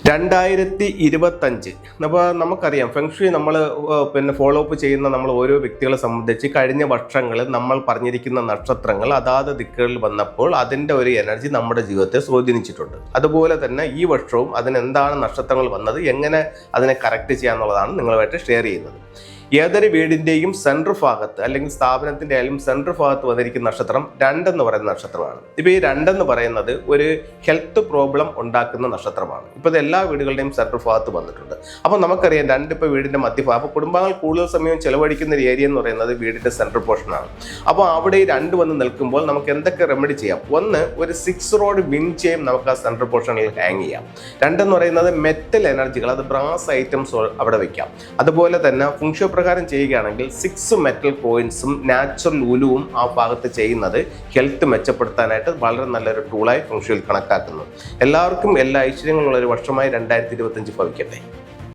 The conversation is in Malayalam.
2025 അപ്പോൾ നമുക്കറിയാം ഫെങ്ഷുയി നമ്മൾ ഫോളോ അപ്പ് ചെയ്യുന്ന നമ്മൾ ഓരോ വ്യക്തികളെ സംബന്ധിച്ച് കഴിഞ്ഞ വർഷങ്ങളിൽ നമ്മൾ പറഞ്ഞിരിക്കുന്ന നക്ഷത്രങ്ങൾ അതാത് ദിക്കുകളിൽ വന്നപ്പോൾ അതിൻ്റെ ഒരു എനർജി നമ്മുടെ ജീവിതത്തെ സ്വാധീനിച്ചിട്ടുണ്ട്. അതുപോലെ തന്നെ ഈ വർഷവും അതിനെന്താണ് നക്ഷത്രങ്ങൾ വന്നത്, എങ്ങനെ അതിനെ കറക്റ്റ് ചെയ്യാന്നുള്ളതാണ് നിങ്ങളുമായിട്ട് ഷെയർ ചെയ്യുന്നത്. ഏതൊരു വീടിൻ്റെയും സെൻട്രൽ ഭാഗത്ത് അല്ലെങ്കിൽ സ്ഥാപനത്തിൻ്റെ ആയാലും സെൻട്രൽ ഭാഗത്ത് വന്നിരിക്കുന്ന നക്ഷത്രം 2 എന്ന് പറയുന്ന നക്ഷത്രമാണ്. ഇപ്പോൾ ഈ 2 എന്ന് പറയുന്നത് ഒരു ഹെൽത്ത് പ്രോബ്ലം ഉണ്ടാക്കുന്ന നക്ഷത്രമാണ്. ഇപ്പോൾ ഇത് എല്ലാ വീടുകളുടെയും സെൻട്രൽ ഭാഗത്ത് വന്നിട്ടുണ്ട്. അപ്പോൾ നമുക്കറിയാം 2 ഇപ്പോൾ വീടിൻ്റെ മധ്യഭാഗം, അപ്പോൾ കുടുംബങ്ങൾ കൂടുതൽ സമയം ചെലവഴിക്കുന്ന ഒരു ഏരിയ എന്ന് പറയുന്നത് വീടിൻ്റെ സെൻട്രൽ പോർഷനാണ്. അപ്പോൾ അവിടെ ഈ 2 വന്ന് നിൽക്കുമ്പോൾ നമുക്ക് എന്തൊക്കെ റെമഡി ചെയ്യാം? ഒന്ന്, ഒരു 6 റോഡ് വിൻ ചെയിൻ നമുക്ക് ആ സെൻട്രൽ പോർഷനിൽ ഹാങ് ചെയ്യാം. 2 എന്ന് പറയുന്നത് മെറ്റൽ എനർജികൾ, അത് ബ്രാസ് ഐറ്റംസ് അവിടെ വയ്ക്കാം. അതുപോലെ തന്നെ ഫെങ്ഷുയി പ്രകാരം ചെയ്യുകയാണെങ്കിൽ 6 മെറ്റൽ കോയിൻസും നാച്ചുറൽ ഉലുവും ആ ഭാഗത്ത് ചെയ്യുന്നത് ഹെൽത്ത് മെച്ചപ്പെടുത്താനായിട്ട് വളരെ നല്ലൊരു ടൂളായി ഫെങ്ഷുയിൽ കണക്കാക്കുന്നു. എല്ലാവർക്കും എല്ലാ ഐശ്വര്യങ്ങളുള്ള ഒരു വർഷമായി 2025 ഭവിക്കട്ടെ.